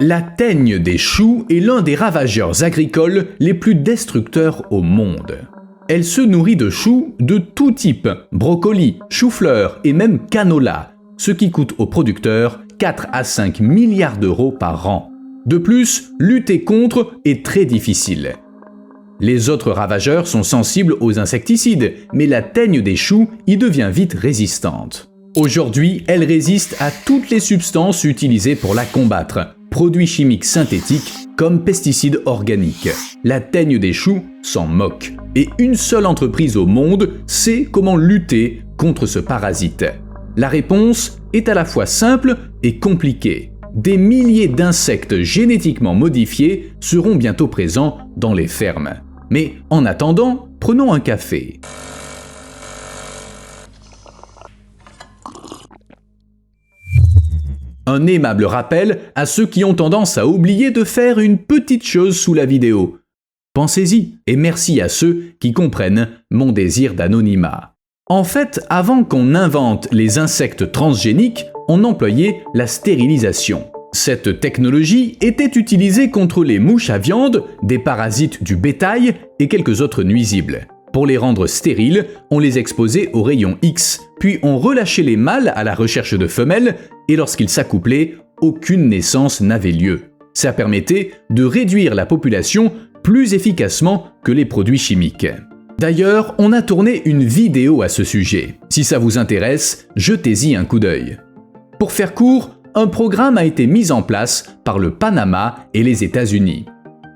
La teigne des choux est l'un des ravageurs agricoles les plus destructeurs au monde. Elle se nourrit de choux de tout type, brocolis, choux-fleurs et même canola, ce qui coûte aux producteurs 4 à 5 milliards d'euros par an. De plus, lutter contre est très difficile. Les autres ravageurs sont sensibles aux insecticides, mais la teigne des choux y devient vite résistante. Aujourd'hui, elle résiste à toutes les substances utilisées pour la combattre, produits chimiques synthétiques comme pesticides organiques. La teigne des choux s'en moque, et une seule entreprise au monde sait comment lutter contre ce parasite. La réponse est à la fois simple et compliquée. Des milliers d'insectes génétiquement modifiés seront bientôt présents dans les fermes. Mais en attendant, prenons un café. Un aimable rappel à ceux qui ont tendance à oublier de faire une petite chose sous la vidéo. Pensez-y et merci à ceux qui comprennent mon désir d'anonymat. En fait, avant qu'on invente les insectes transgéniques, on employait la stérilisation. Cette technologie était utilisée contre les mouches à viande, des parasites du bétail et quelques autres nuisibles. Pour les rendre stériles, on les exposait aux rayons X, puis on relâchait les mâles à la recherche de femelles, et lorsqu'ils s'accouplaient, aucune naissance n'avait lieu. Ça permettait de réduire la population plus efficacement que les produits chimiques. D'ailleurs, on a tourné une vidéo à ce sujet. Si ça vous intéresse, jetez-y un coup d'œil. Pour faire court, un programme a été mis en place par le Panama et les États-Unis.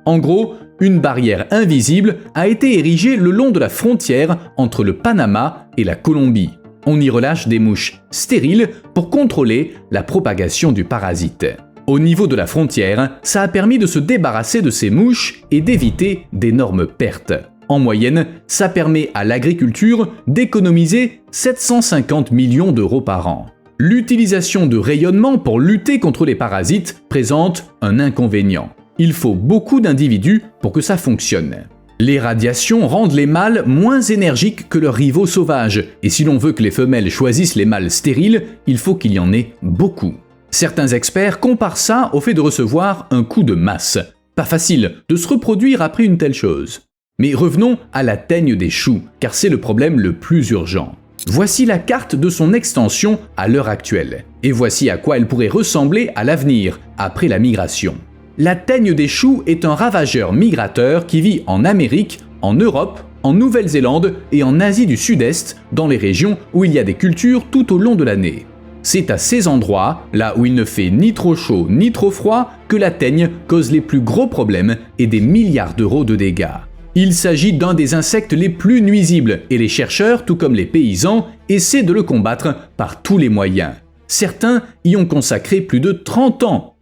En gros, une barrière invisible a été érigée le long de la frontière entre le Panama et la Colombie. On y relâche des mouches stériles pour contrôler la propagation du parasite. Au niveau de la frontière, ça a permis de se débarrasser de ces mouches et d'éviter d'énormes pertes. En moyenne, ça permet à l'agriculture d'économiser 750 millions d'euros par an. L'utilisation de rayonnement pour lutter contre les parasites présente un inconvénient. Il faut beaucoup d'individus pour que ça fonctionne. Les radiations rendent les mâles moins énergiques que leurs rivaux sauvages, et si l'on veut que les femelles choisissent les mâles stériles, il faut qu'il y en ait beaucoup. Certains experts comparent ça au fait de recevoir un coup de masse. Pas facile de se reproduire après une telle chose. Mais revenons à la teigne des choux, car c'est le problème le plus urgent. Voici la carte de son extension à l'heure actuelle, et voici à quoi elle pourrait ressembler à l'avenir, après la migration. La teigne des choux est un ravageur migrateur qui vit en Amérique, en Europe, en Nouvelle-Zélande et en Asie du Sud-Est, dans les régions où il y a des cultures tout au long de l'année. C'est à ces endroits, là où il ne fait ni trop chaud ni trop froid, que la teigne cause les plus gros problèmes et des milliards d'euros de dégâts. Il s'agit d'un des insectes les plus nuisibles et les chercheurs, tout comme les paysans, essaient de le combattre par tous les moyens. Certains y ont consacré plus de 30 ans.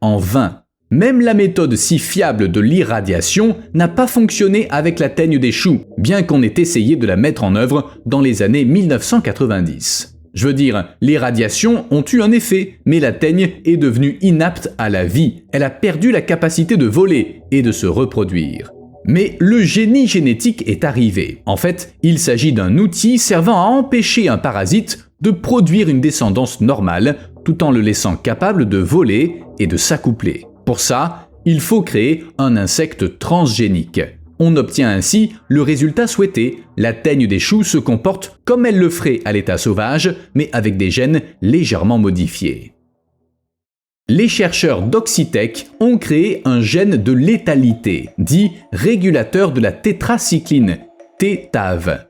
En vain. Même la méthode si fiable de l'irradiation n'a pas fonctionné avec la teigne des choux, bien qu'on ait essayé de la mettre en œuvre dans les années 1990. Je veux dire, les radiations ont eu un effet, mais la teigne est devenue inapte à la vie. Elle a perdu la capacité de voler et de se reproduire. Mais le génie génétique est arrivé. En fait, il s'agit d'un outil servant à empêcher un parasite de produire une descendance normale, tout en le laissant capable de voler et de s'accoupler. Pour ça, il faut créer un insecte transgénique. On obtient ainsi le résultat souhaité. La teigne des choux se comporte comme elle le ferait à l'état sauvage, mais avec des gènes légèrement modifiés. Les chercheurs d'Oxitec ont créé un gène de létalité, dit régulateur de la tétracycline, TTAV.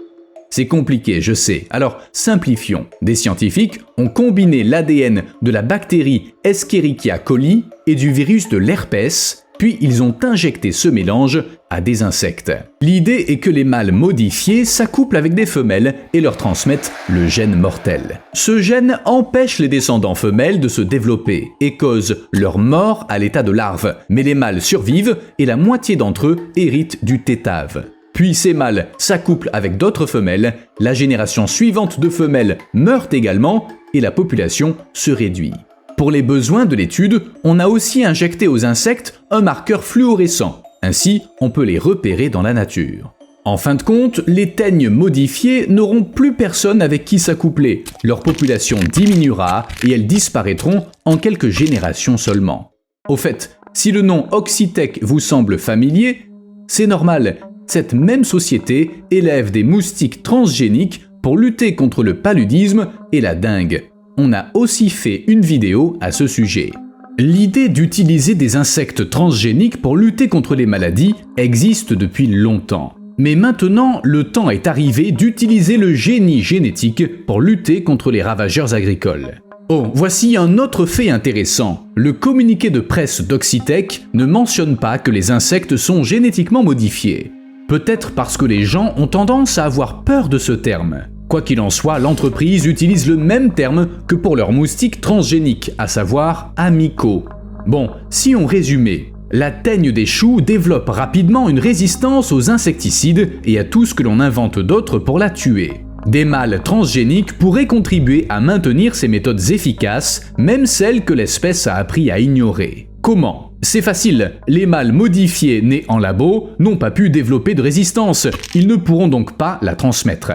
C'est compliqué, je sais, alors simplifions. Des scientifiques ont combiné l'ADN de la bactérie Escherichia coli et du virus de l'herpès, puis ils ont injecté ce mélange à des insectes. L'idée est que les mâles modifiés s'accouplent avec des femelles et leur transmettent le gène mortel. Ce gène empêche les descendants femelles de se développer et cause leur mort à l'état de larve, mais les mâles survivent et la moitié d'entre eux héritent du TTAV. Puis ces mâles s'accouplent avec d'autres femelles, la génération suivante de femelles meurt également et la population se réduit. Pour les besoins de l'étude, on a aussi injecté aux insectes un marqueur fluorescent. Ainsi, on peut les repérer dans la nature. En fin de compte, les teignes modifiées n'auront plus personne avec qui s'accoupler. Leur population diminuera et elles disparaîtront en quelques générations seulement. Au fait, si le nom Oxitec vous semble familier, c'est normal, cette même société élève des moustiques transgéniques pour lutter contre le paludisme et la dengue. On a aussi fait une vidéo à ce sujet. L'idée d'utiliser des insectes transgéniques pour lutter contre les maladies existe depuis longtemps. Mais maintenant, le temps est arrivé d'utiliser le génie génétique pour lutter contre les ravageurs agricoles. Oh, voici un autre fait intéressant. Le communiqué de presse d'Oxitec ne mentionne pas que les insectes sont génétiquement modifiés. Peut-être parce que les gens ont tendance à avoir peur de ce terme. Quoi qu'il en soit, l'entreprise utilise le même terme que pour leurs moustiques transgéniques, à savoir amicaux. Bon, si on résumait, la teigne des choux développe rapidement une résistance aux insecticides et à tout ce que l'on invente d'autre pour la tuer. Des mâles transgéniques pourraient contribuer à maintenir ces méthodes efficaces, même celles que l'espèce a appris à ignorer. Comment ? C'est facile, les mâles modifiés nés en labo n'ont pas pu développer de résistance, ils ne pourront donc pas la transmettre.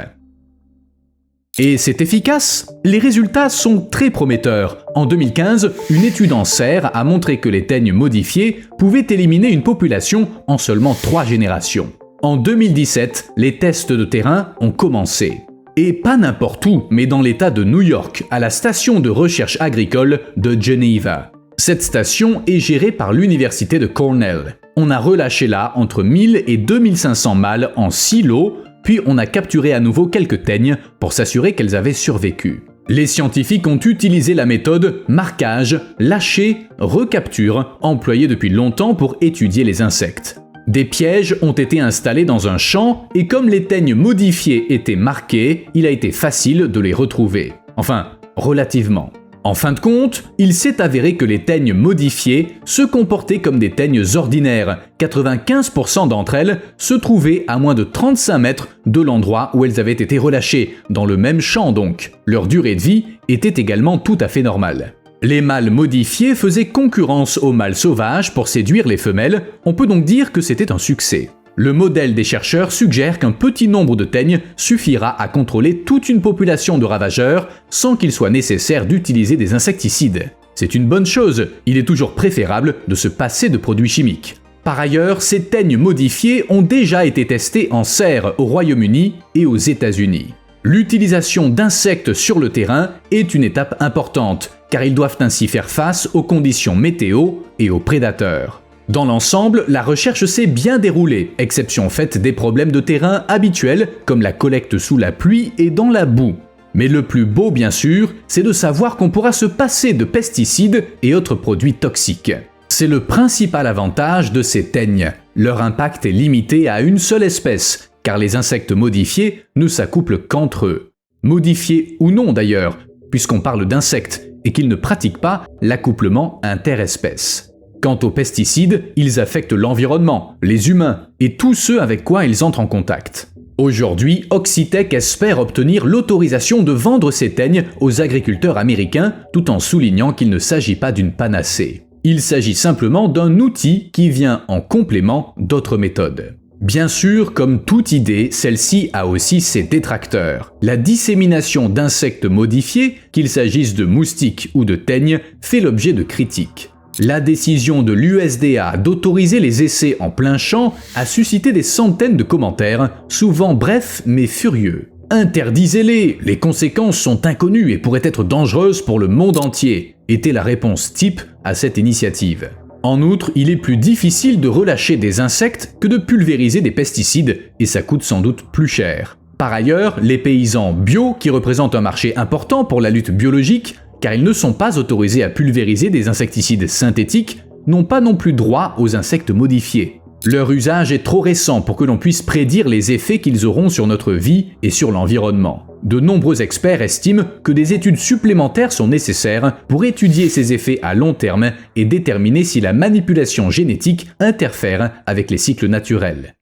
Et c'est efficace? Les résultats sont très prometteurs. En 2015, une étude en serre a montré que les teignes modifiées pouvaient éliminer une population en seulement 3 générations. En 2017, les tests de terrain ont commencé. Et pas n'importe où, mais dans l'État de New York, à la station de recherche agricole de Geneva. Cette station est gérée par l'université de Cornell. On a relâché là entre 1000 et 2500 mâles en silos, puis on a capturé à nouveau quelques teignes pour s'assurer qu'elles avaient survécu. Les scientifiques ont utilisé la méthode marquage, lâcher, recapture, employée depuis longtemps pour étudier les insectes. Des pièges ont été installés dans un champ et comme les teignes modifiées étaient marquées, il a été facile de les retrouver. Enfin, relativement. En fin de compte, il s'est avéré que les teignes modifiées se comportaient comme des teignes ordinaires. 95% d'entre elles se trouvaient à moins de 35 mètres de l'endroit où elles avaient été relâchées, dans le même champ donc. Leur durée de vie était également tout à fait normale. Les mâles modifiés faisaient concurrence aux mâles sauvages pour séduire les femelles, on peut donc dire que c'était un succès. Le modèle des chercheurs suggère qu'un petit nombre de teignes suffira à contrôler toute une population de ravageurs sans qu'il soit nécessaire d'utiliser des insecticides. C'est une bonne chose, il est toujours préférable de se passer de produits chimiques. Par ailleurs, ces teignes modifiées ont déjà été testées en serre au Royaume-Uni et aux États-Unis. L'utilisation d'insectes sur le terrain est une étape importante, car ils doivent ainsi faire face aux conditions météo et aux prédateurs. Dans l'ensemble, la recherche s'est bien déroulée, exception faite des problèmes de terrain habituels comme la collecte sous la pluie et dans la boue. Mais le plus beau bien sûr, c'est de savoir qu'on pourra se passer de pesticides et autres produits toxiques. C'est le principal avantage de ces teignes. Leur impact est limité à une seule espèce, car les insectes modifiés ne s'accouplent qu'entre eux. Modifiés ou non d'ailleurs, puisqu'on parle d'insectes et qu'ils ne pratiquent pas l'accouplement interespèces. Quant aux pesticides, ils affectent l'environnement, les humains et tous ceux avec quoi ils entrent en contact. Aujourd'hui, Oxitec espère obtenir l'autorisation de vendre ces teignes aux agriculteurs américains tout en soulignant qu'il ne s'agit pas d'une panacée. Il s'agit simplement d'un outil qui vient en complément d'autres méthodes. Bien sûr, comme toute idée, celle-ci a aussi ses détracteurs. La dissémination d'insectes modifiés, qu'il s'agisse de moustiques ou de teignes, fait l'objet de critiques. La décision de l'USDA d'autoriser les essais en plein champ a suscité des centaines de commentaires, souvent brefs mais furieux. Interdisez-les, les conséquences sont inconnues et pourraient être dangereuses pour le monde entier, était la réponse type à cette initiative. En outre, il est plus difficile de relâcher des insectes que de pulvériser des pesticides et ça coûte sans doute plus cher. Par ailleurs, les paysans bio, qui représentent un marché important pour la lutte biologique, car ils ne sont pas autorisés à pulvériser des insecticides synthétiques, n'ont pas non plus droit aux insectes modifiés. Leur usage est trop récent pour que l'on puisse prédire les effets qu'ils auront sur notre vie et sur l'environnement. De nombreux experts estiment que des études supplémentaires sont nécessaires pour étudier ces effets à long terme et déterminer si la manipulation génétique interfère avec les cycles naturels.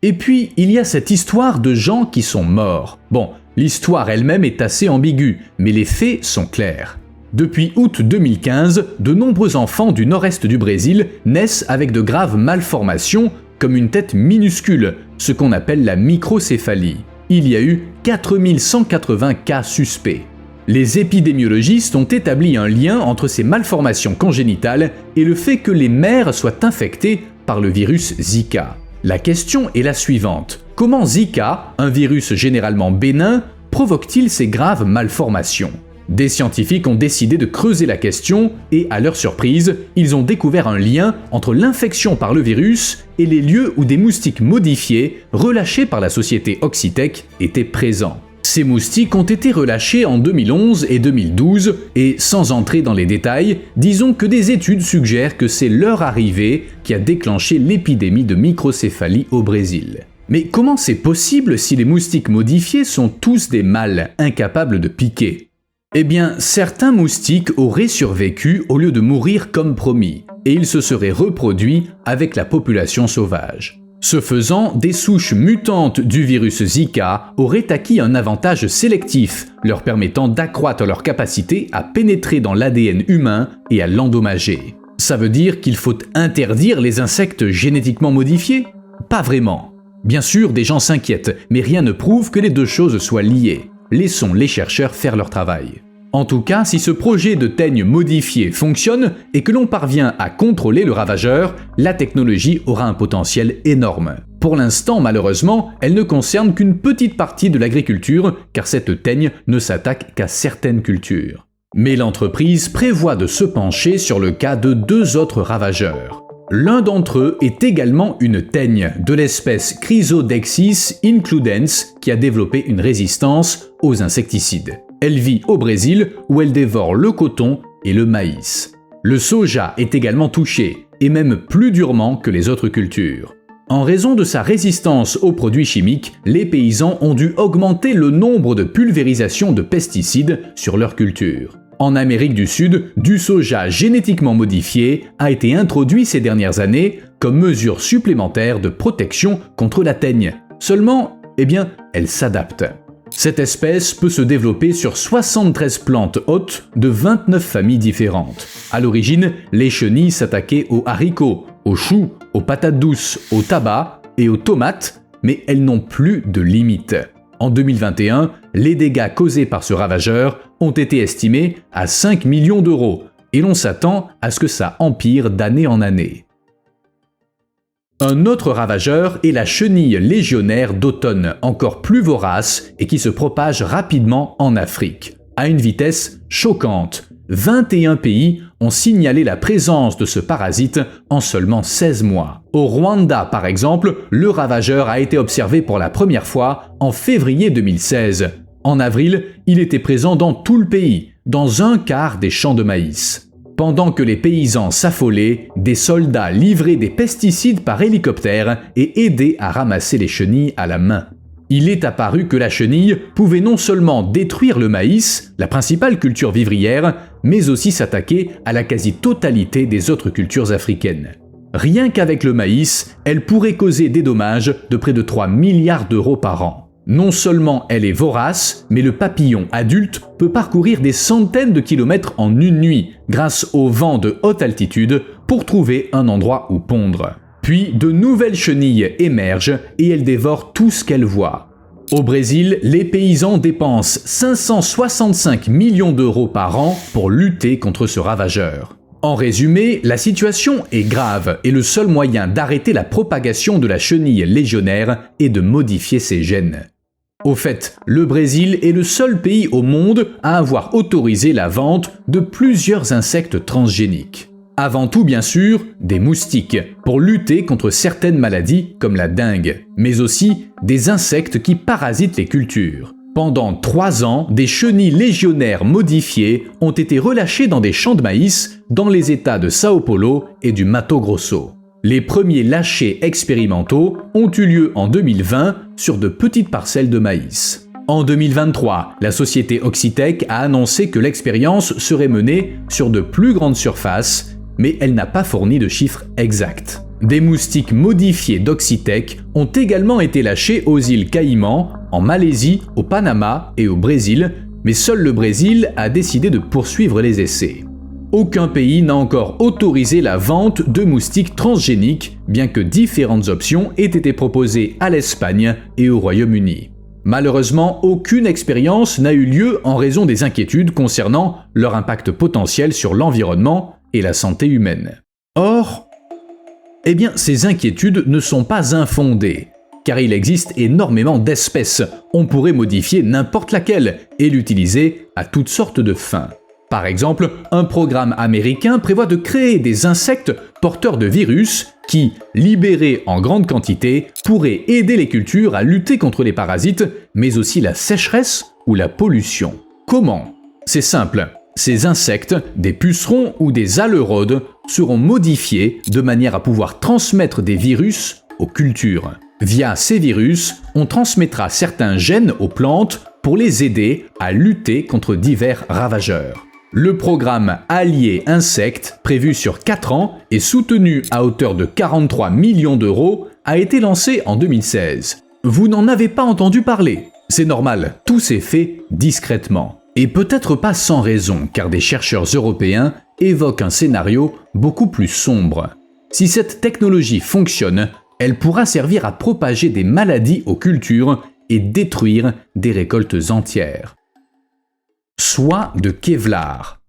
Et puis, il y a cette histoire de gens qui sont morts. Bon, l'histoire elle-même est assez ambiguë, mais les faits sont clairs. Depuis août 2015, de nombreux enfants du nord-est du Brésil naissent avec de graves malformations, comme une tête minuscule, ce qu'on appelle la microcéphalie. Il y a eu 4180 cas suspects. Les épidémiologistes ont établi un lien entre ces malformations congénitales et le fait que les mères soient infectées par le virus Zika. La question est la suivante. Comment Zika, un virus généralement bénin, provoque-t-il ces graves malformations ? Des scientifiques ont décidé de creuser la question et, à leur surprise, ils ont découvert un lien entre l'infection par le virus et les lieux où des moustiques modifiés, relâchés par la société Oxitec, étaient présents. Ces moustiques ont été relâchés en 2011 et 2012 et, sans entrer dans les détails, disons que des études suggèrent que c'est leur arrivée qui a déclenché l'épidémie de microcéphalie au Brésil. Mais comment c'est possible si les moustiques modifiés sont tous des mâles incapables de piquer ? Eh bien, certains moustiques auraient survécu au lieu de mourir comme promis, et ils se seraient reproduits avec la population sauvage. Ce faisant, des souches mutantes du virus Zika auraient acquis un avantage sélectif, leur permettant d'accroître leur capacité à pénétrer dans l'ADN humain et à l'endommager. Ça veut dire qu'il faut interdire les insectes génétiquement modifiés ? Pas vraiment. Bien sûr, des gens s'inquiètent, mais rien ne prouve que les deux choses soient liées. Laissons les chercheurs faire leur travail. En tout cas, si ce projet de teigne modifié fonctionne et que l'on parvient à contrôler le ravageur, la technologie aura un potentiel énorme. Pour l'instant, malheureusement, elle ne concerne qu'une petite partie de l'agriculture, car cette teigne ne s'attaque qu'à certaines cultures. Mais l'entreprise prévoit de se pencher sur le cas de 2 autres ravageurs. L'un d'entre eux est également une teigne de l'espèce Chrysodexis includens qui a développé une résistance aux insecticides. Elle vit au Brésil où elle dévore le coton et le maïs. Le soja est également touché, et même plus durement que les autres cultures. En raison de sa résistance aux produits chimiques, les paysans ont dû augmenter le nombre de pulvérisations de pesticides sur leur culture. En Amérique du Sud, du soja génétiquement modifié a été introduit ces dernières années comme mesure supplémentaire de protection contre la teigne. Seulement, elle s'adapte. Cette espèce peut se développer sur 73 plantes hôtes de 29 familles différentes. À l'origine, les chenilles s'attaquaient aux haricots, aux choux, aux patates douces, au tabac et aux tomates, mais elles n'ont plus de limite. En 2021, les dégâts causés par ce ravageur ont été estimés à 5 millions d'euros, et l'on s'attend à ce que ça empire d'année en année. Un autre ravageur est la chenille légionnaire d'automne, encore plus vorace et qui se propage rapidement en Afrique, à une vitesse choquante. 21 pays ont signalé la présence de ce parasite en seulement 16 mois. Au Rwanda, par exemple, le ravageur a été observé pour la première fois en février 2016. En avril, il était présent dans tout le pays, dans un quart des champs de maïs. Pendant que les paysans s'affolaient, des soldats livraient des pesticides par hélicoptère et aidaient à ramasser les chenilles à la main. Il est apparu que la chenille pouvait non seulement détruire le maïs, la principale culture vivrière, mais aussi s'attaquer à la quasi-totalité des autres cultures africaines. Rien qu'avec le maïs, elle pourrait causer des dommages de près de 3 milliards d'euros par an. Non seulement elle est vorace, mais le papillon adulte peut parcourir des centaines de kilomètres en une nuit grâce au vent de haute altitude pour trouver un endroit où pondre. Puis de nouvelles chenilles émergent et elles dévorent tout ce qu'elles voient. Au Brésil, les paysans dépensent 565 millions d'euros par an pour lutter contre ce ravageur. En résumé, la situation est grave et le seul moyen d'arrêter la propagation de la chenille légionnaire est de modifier ses gènes. Au fait, le Brésil est le seul pays au monde à avoir autorisé la vente de plusieurs insectes transgéniques. Avant tout, bien sûr, des moustiques, pour lutter contre certaines maladies comme la dengue, mais aussi des insectes qui parasitent les cultures. Pendant 3 ans, des chenilles légionnaires modifiées ont été relâchées dans des champs de maïs dans les États de São Paulo et du Mato Grosso. Les premiers lâchers expérimentaux ont eu lieu en 2020 sur de petites parcelles de maïs. En 2023, la société Oxitec a annoncé que l'expérience serait menée sur de plus grandes surfaces, mais elle n'a pas fourni de chiffres exacts. Des moustiques modifiés d'Oxitec ont également été lâchés aux îles Caïmans, en Malaisie, au Panama et au Brésil, mais seul le Brésil a décidé de poursuivre les essais. Aucun pays n'a encore autorisé la vente de moustiques transgéniques, bien que différentes options aient été proposées à l'Espagne et au Royaume-Uni. Malheureusement, aucune expérience n'a eu lieu en raison des inquiétudes concernant leur impact potentiel sur l'environnement et la santé humaine. Or, ces inquiétudes ne sont pas infondées, car il existe énormément d'espèces. On pourrait modifier n'importe laquelle et l'utiliser à toutes sortes de fins. Par exemple, un programme américain prévoit de créer des insectes porteurs de virus qui, libérés en grande quantité, pourraient aider les cultures à lutter contre les parasites, mais aussi la sécheresse ou la pollution. Comment ? C'est simple. Ces insectes, des pucerons ou des aleraudes, seront modifiés de manière à pouvoir transmettre des virus aux cultures. Via ces virus, on transmettra certains gènes aux plantes pour les aider à lutter contre divers ravageurs. Le programme Alliés Insectes, prévu sur 4 ans et soutenu à hauteur de 43 millions d'euros, a été lancé en 2016. Vous n'en avez pas entendu parler. C'est normal, tout s'est fait discrètement. Et peut-être pas sans raison, car des chercheurs européens évoquent un scénario beaucoup plus sombre. Si cette technologie fonctionne, elle pourra servir à propager des maladies aux cultures et détruire des récoltes entières. Soie de Kevlar.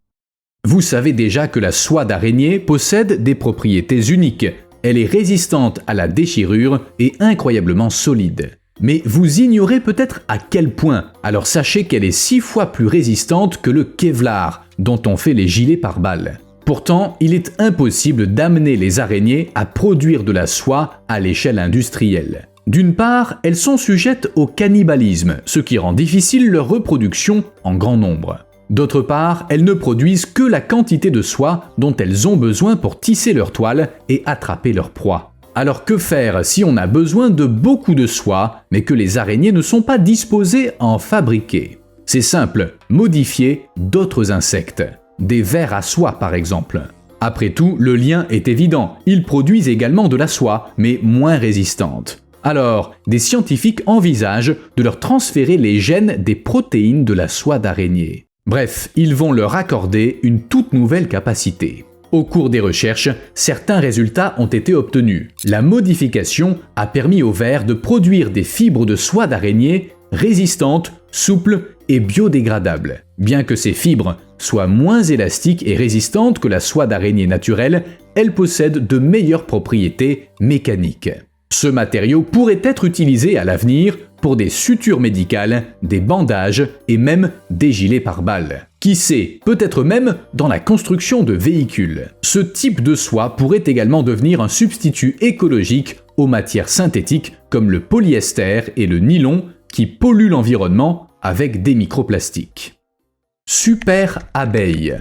Vous savez déjà que la soie d'araignée possède des propriétés uniques. Elle est résistante à la déchirure et incroyablement solide. Mais vous ignorez peut-être à quel point, alors sachez qu'elle est 6 fois plus résistante que le Kevlar, dont on fait les gilets pare-balles. Pourtant, il est impossible d'amener les araignées à produire de la soie à l'échelle industrielle. D'une part, elles sont sujettes au cannibalisme, ce qui rend difficile leur reproduction en grand nombre. D'autre part, elles ne produisent que la quantité de soie dont elles ont besoin pour tisser leur toile et attraper leur proie. Alors que faire si on a besoin de beaucoup de soie, mais que les araignées ne sont pas disposées à en fabriquer ? C'est simple, modifier d'autres insectes. Des vers à soie par exemple. Après tout, le lien est évident, ils produisent également de la soie, mais moins résistante. Alors, des scientifiques envisagent de leur transférer les gènes des protéines de la soie d'araignée. Bref, ils vont leur accorder une toute nouvelle capacité. Au cours des recherches, certains résultats ont été obtenus. La modification a permis aux vers de produire des fibres de soie d'araignée résistantes, souples et biodégradables. Bien que ces fibres soient moins élastiques et résistantes que la soie d'araignée naturelle, elles possèdent de meilleures propriétés mécaniques. Ce matériau pourrait être utilisé à l'avenir pour des sutures médicales, des bandages et même des gilets pare-balles. Qui sait, peut-être même dans la construction de véhicules. Ce type de soie pourrait également devenir un substitut écologique aux matières synthétiques comme le polyester et le nylon qui polluent l'environnement avec des microplastiques. Super abeille.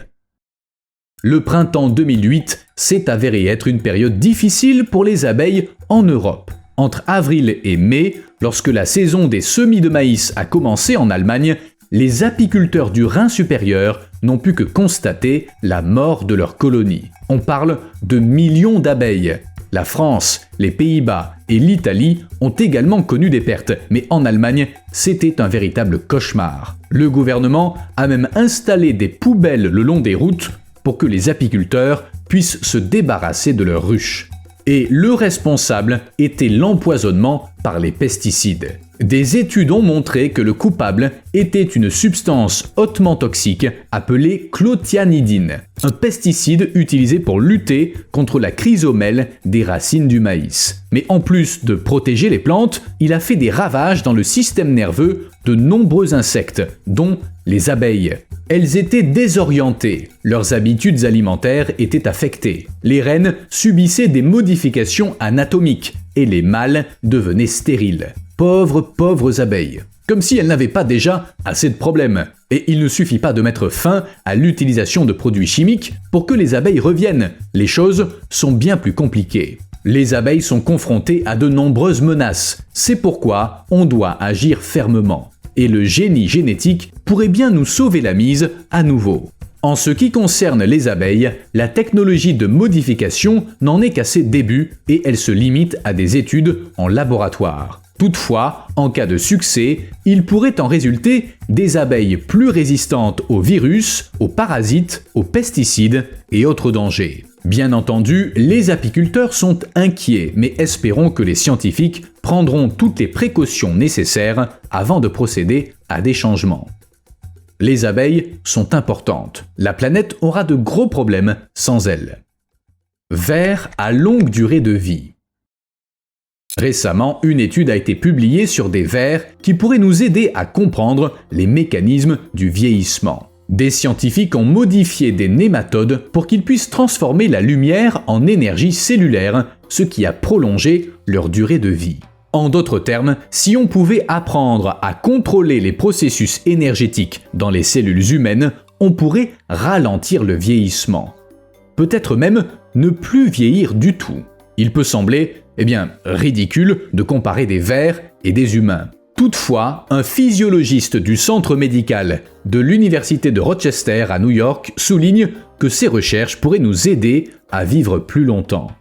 Le printemps 2008 s'est avéré être une période difficile pour les abeilles en Europe. Entre avril et mai, lorsque la saison des semis de maïs a commencé en Allemagne, les apiculteurs du Rhin supérieur n'ont pu que constater la mort de leurs colonies. On parle de millions d'abeilles. La France, les Pays-Bas et l'Italie ont également connu des pertes, mais en Allemagne, c'était un véritable cauchemar. Le gouvernement a même installé des poubelles le long des routes pour que les apiculteurs puissent se débarrasser de leurs ruches. Et le responsable était l'empoisonnement par les pesticides. Des études ont montré que le coupable était une substance hautement toxique appelée clothianidine, un pesticide utilisé pour lutter contre la chrysomèle des racines du maïs. Mais en plus de protéger les plantes, il a fait des ravages dans le système nerveux de nombreux insectes, dont les abeilles. Elles étaient désorientées, leurs habitudes alimentaires étaient affectées, les reines subissaient des modifications anatomiques et les mâles devenaient stériles. Pauvres abeilles. Comme si elles n'avaient pas déjà assez de problèmes. Et il ne suffit pas de mettre fin à l'utilisation de produits chimiques pour que les abeilles reviennent. Les choses sont bien plus compliquées. Les abeilles sont confrontées à de nombreuses menaces. C'est pourquoi on doit agir fermement. Et le génie génétique pourrait bien nous sauver la mise à nouveau. En ce qui concerne les abeilles, la technologie de modification n'en est qu'à ses débuts et elle se limite à des études en laboratoire. Toutefois, en cas de succès, il pourrait en résulter des abeilles plus résistantes aux virus, aux parasites, aux pesticides et autres dangers. Bien entendu, les apiculteurs sont inquiets, mais espérons que les scientifiques prendront toutes les précautions nécessaires avant de procéder à des changements. Les abeilles sont importantes. La planète aura de gros problèmes sans elles. Vers à longue durée de vie. Récemment, une étude a été publiée sur des vers qui pourraient nous aider à comprendre les mécanismes du vieillissement. Des scientifiques ont modifié des nématodes pour qu'ils puissent transformer la lumière en énergie cellulaire, ce qui a prolongé leur durée de vie. En d'autres termes, si on pouvait apprendre à contrôler les processus énergétiques dans les cellules humaines, on pourrait ralentir le vieillissement. Peut-être même ne plus vieillir du tout. Il peut sembler, ridicule de comparer des vers et des humains. Toutefois, un physiologiste du centre médical de l'Université de Rochester à New York souligne que ces recherches pourraient nous aider à vivre plus longtemps.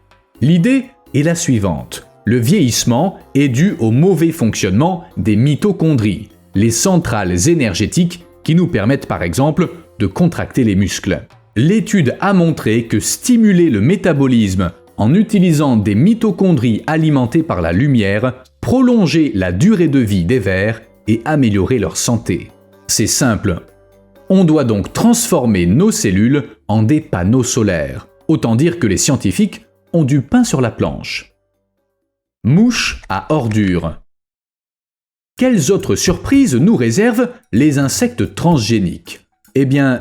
L'idée est la suivante. Le vieillissement est dû au mauvais fonctionnement des mitochondries, les centrales énergétiques qui nous permettent par exemple de contracter les muscles. L'étude a montré que stimuler le métabolisme en utilisant des mitochondries alimentées par la lumière prolongeait la durée de vie des vers et améliorait leur santé. C'est simple. On doit donc transformer nos cellules en des panneaux solaires. Autant dire que les scientifiques ont du pain sur la planche. Mouches à ordures. Quelles autres surprises nous réservent les insectes transgéniques ?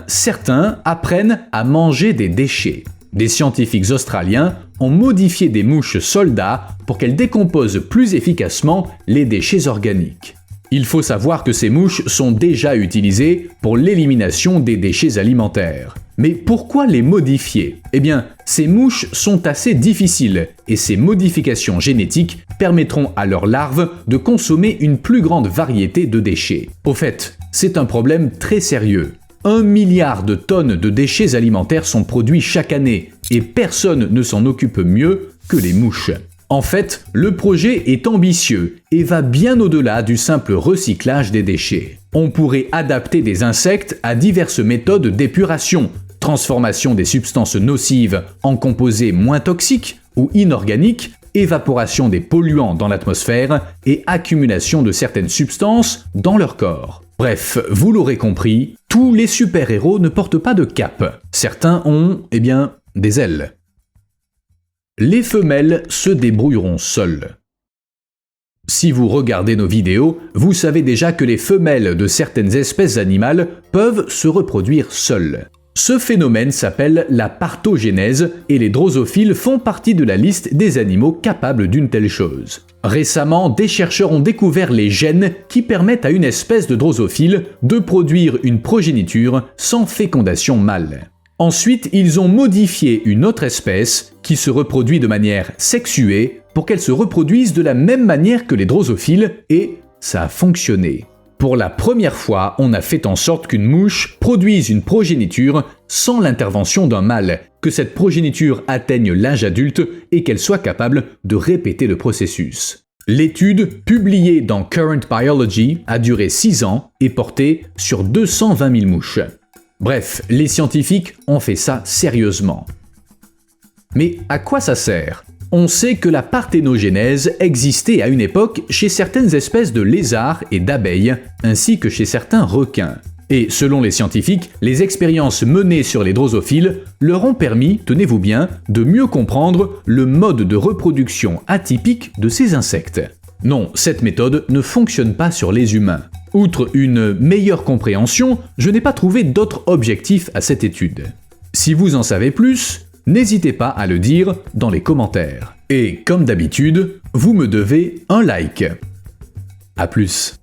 Certains apprennent à manger des déchets. Des scientifiques australiens ont modifié des mouches soldats pour qu'elles décomposent plus efficacement les déchets organiques. Il faut savoir que ces mouches sont déjà utilisées pour l'élimination des déchets alimentaires. Mais pourquoi les modifier ? Ces mouches sont assez difficiles et ces modifications génétiques permettront à leurs larves de consommer une plus grande variété de déchets. Au fait, c'est un problème très sérieux. 1 milliard de tonnes de déchets alimentaires sont produits chaque année et personne ne s'en occupe mieux que les mouches. En fait, le projet est ambitieux et va bien au-delà du simple recyclage des déchets. On pourrait adapter des insectes à diverses méthodes d'épuration, transformation des substances nocives en composés moins toxiques ou inorganiques, évaporation des polluants dans l'atmosphère et accumulation de certaines substances dans leur corps. Bref, vous l'aurez compris, tous les super-héros ne portent pas de cape. Certains ont, des ailes. Les femelles se débrouilleront seules. Si vous regardez nos vidéos, vous savez déjà que les femelles de certaines espèces animales peuvent se reproduire seules. Ce phénomène s'appelle la partogénèse et les drosophiles font partie de la liste des animaux capables d'une telle chose. Récemment, des chercheurs ont découvert les gènes qui permettent à une espèce de drosophile de produire une progéniture sans fécondation mâle. Ensuite, ils ont modifié une autre espèce qui se reproduit de manière sexuée pour qu'elle se reproduise de la même manière que les drosophiles et ça a fonctionné. Pour la première fois, on a fait en sorte qu'une mouche produise une progéniture sans l'intervention d'un mâle, que cette progéniture atteigne l'âge adulte et qu'elle soit capable de répéter le processus. L'étude, publiée dans Current Biology, a duré 6 ans et porté sur 220 000 mouches. Bref, les scientifiques ont fait ça sérieusement. Mais à quoi ça sert ? On sait que la parthénogénèse existait à une époque chez certaines espèces de lézards et d'abeilles, ainsi que chez certains requins. Et selon les scientifiques, les expériences menées sur les drosophiles leur ont permis, tenez-vous bien, de mieux comprendre le mode de reproduction atypique de ces insectes. Non, cette méthode ne fonctionne pas sur les humains. Outre une meilleure compréhension, je n'ai pas trouvé d'autre objectif à cette étude. Si vous en savez plus, n'hésitez pas à le dire dans les commentaires. Et comme d'habitude, vous me devez un like. À plus.